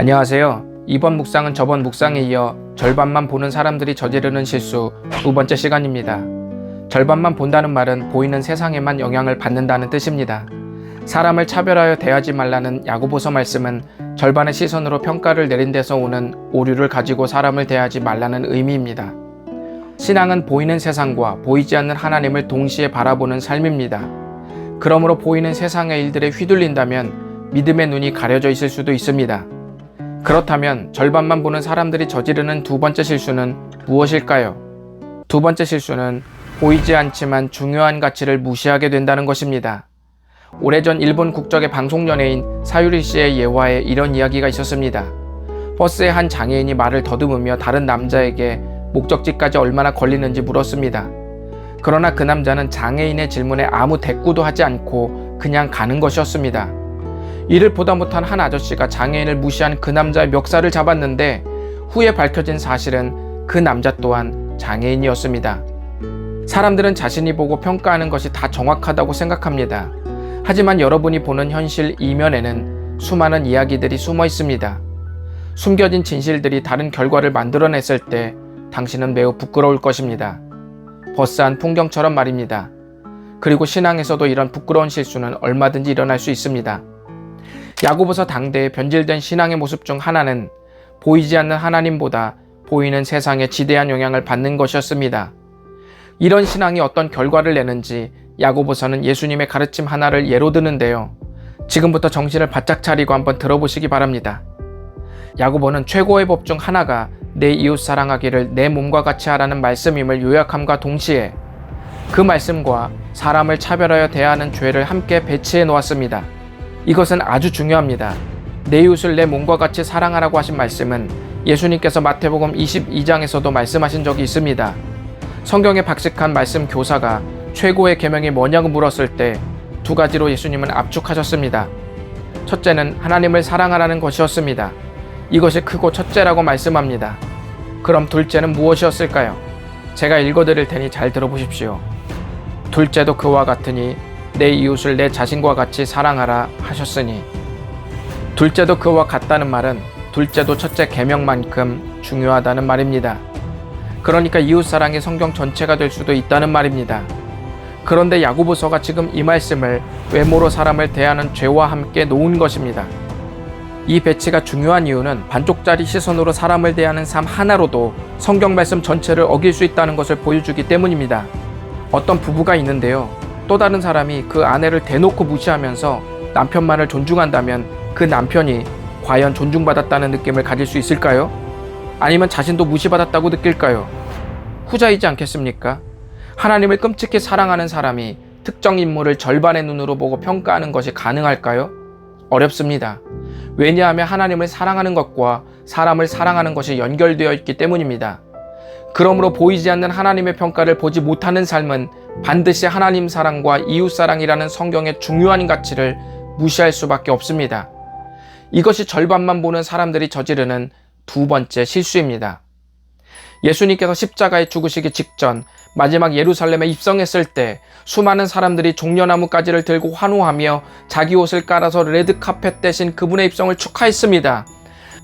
안녕하세요. 이번 묵상은 저번 묵상에 이어 절반만 보는 사람들이 저지르는 실수 두 번째 시간입니다. 절반만 본다는 말은 보이는 세상에만 영향을 받는다는 뜻입니다. 사람을 차별하여 대하지 말라는 야고보서 말씀은 절반의 시선으로 평가를 내린 데서 오는 오류를 가지고 사람을 대하지 말라는 의미입니다. 신앙은 보이는 세상과 보이지 않는 하나님을 동시에 바라보는 삶입니다. 그러므로 보이는 세상의 일들에 휘둘린다면 믿음의 눈이 가려져 있을 수도 있습니다. 그렇다면 절반만 보는 사람들이 저지르는 두 번째 실수는 무엇일까요? 두 번째 실수는 보이지 않지만 중요한 가치를 무시하게 된다는 것입니다. 오래전 일본 국적의 방송 연예인 사유리 씨의 예화에 이런 이야기가 있었습니다. 버스에 한 장애인이 말을 더듬으며 다른 남자에게 목적지까지 얼마나 걸리는지 물었습니다. 그러나 그 남자는 장애인의 질문에 아무 대꾸도 하지 않고 그냥 가는 것이었습니다. 이를 보다 못한 한 아저씨가 장애인을 무시한 그 남자의 멱살을 잡았는데 후에 밝혀진 사실은 그 남자 또한 장애인이었습니다. 사람들은 자신이 보고 평가하는 것이 다 정확하다고 생각합니다. 하지만 여러분이 보는 현실 이면에는 수많은 이야기들이 숨어 있습니다. 숨겨진 진실들이 다른 결과를 만들어냈을 때 당신은 매우 부끄러울 것입니다. 버스 안 풍경처럼 말입니다. 그리고 신앙에서도 이런 부끄러운 실수는 얼마든지 일어날 수 있습니다. 야고보서 당대의 변질된 신앙의 모습 중 하나는 보이지 않는 하나님보다 보이는 세상에 지대한 영향을 받는 것이었습니다. 이런 신앙이 어떤 결과를 내는지 야고보서는 예수님의 가르침 하나를 예로 드는데요. 지금부터 정신을 바짝 차리고 한번 들어보시기 바랍니다. 야고보는 최고의 법 중 하나가 내 이웃 사랑하기를 내 몸과 같이 하라는 말씀임을 요약함과 동시에 그 말씀과 사람을 차별하여 대하는 죄를 함께 배치해 놓았습니다. 이것은 아주 중요합니다. 내 이웃을 내 몸과 같이 사랑하라고 하신 말씀은 예수님께서 마태복음 22장에서도 말씀하신 적이 있습니다. 성경에 박식한 말씀 교사가 최고의 계명이 뭐냐고 물었을 때 두 가지로 예수님은 압축하셨습니다. 첫째는 하나님을 사랑하라는 것이었습니다. 이것이 크고 첫째라고 말씀합니다. 그럼 둘째는 무엇이었을까요? 제가 읽어드릴 테니 잘 들어보십시오. 둘째도 그와 같으니 내 이웃을 내 자신과 같이 사랑하라 하셨으니. 둘째도 그와 같다는 말은 둘째도 첫째 계명만큼 중요하다는 말입니다. 그러니까 이웃사랑이 성경 전체가 될 수도 있다는 말입니다. 그런데 야고보서가 지금 이 말씀을 외모로 사람을 대하는 죄와 함께 놓은 것입니다. 이 배치가 중요한 이유는 반쪽짜리 시선으로 사람을 대하는 삶 하나로도 성경 말씀 전체를 어길 수 있다는 것을 보여주기 때문입니다. 어떤 부부가 있는데요. 또 다른 사람이 그 아내를 대놓고 무시하면서 남편만을 존중한다면 그 남편이 과연 존중받았다는 느낌을 가질 수 있을까요? 아니면 자신도 무시받았다고 느낄까요? 후자이지 않겠습니까? 하나님을 끔찍히 사랑하는 사람이 특정 인물을 절반의 눈으로 보고 평가하는 것이 가능할까요? 어렵습니다. 왜냐하면 하나님을 사랑하는 것과 사람을 사랑하는 것이 연결되어 있기 때문입니다. 그러므로 보이지 않는 하나님의 평가를 보지 못하는 삶은 반드시 하나님 사랑과 이웃 사랑이라는 성경의 중요한 가치를 무시할 수밖에 없습니다. 이것이 절반만 보는 사람들이 저지르는 두 번째 실수입니다. 예수님께서 십자가에 죽으시기 직전 마지막 예루살렘에 입성했을 때 수많은 사람들이 종려나무 가지를 들고 환호하며 자기 옷을 깔아서 레드카펫 대신 그분의 입성을 축하했습니다.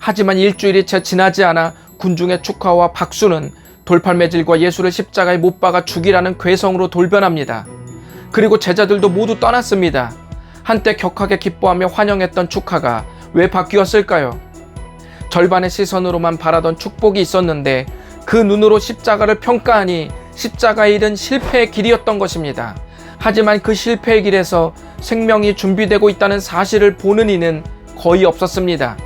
하지만 일주일이 채 지나지 않아 군중의 축하와 박수는 돌팔매질과 예수를 십자가에 못 박아 죽이라는 괴성으로 돌변합니다. 그리고 제자들도 모두 떠났습니다. 한때 격하게 기뻐하며 환영했던 축하가 왜 바뀌었을까요? 절반의 시선으로만 바라던 축복이 있었는데 그 눈으로 십자가를 평가하니 십자가의 일은 실패의 길이었던 것입니다. 하지만 그 실패의 길에서 생명이 준비되고 있다는 사실을 보는 이는 거의 없었습니다.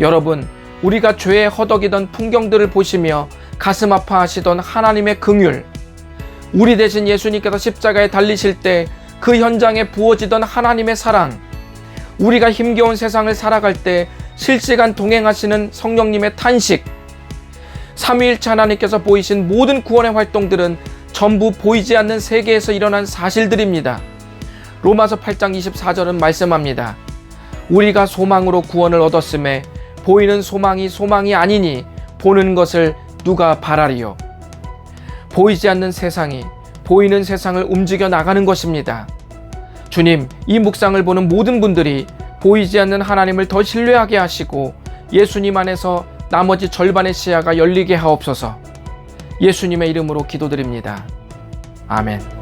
여러분, 우리가 죄에 허덕이던 풍경들을 보시며 가슴 아파하시던 하나님의 긍휼, 우리 대신 예수님께서 십자가에 달리실 때 그 현장에 부어지던 하나님의 사랑, 우리가 힘겨운 세상을 살아갈 때 실시간 동행하시는 성령님의 탄식, 삼위일체 하나님께서 보이신 모든 구원의 활동들은 전부 보이지 않는 세계에서 일어난 사실들입니다. 로마서 8장 24절은 말씀합니다. 우리가 소망으로 구원을 얻었음에 보이는 소망이 아니니 보는 것을 누가 바라리요. 보이지 않는 세상이 보이는 세상을 움직여 나가는 것입니다. 주님, 이 묵상을 보는 모든 분들이 보이지 않는 하나님을 더 신뢰하게 하시고 예수님 안에서 나머지 절반의 시야가 열리게 하옵소서. 예수님의 이름으로 기도드립니다. 아멘.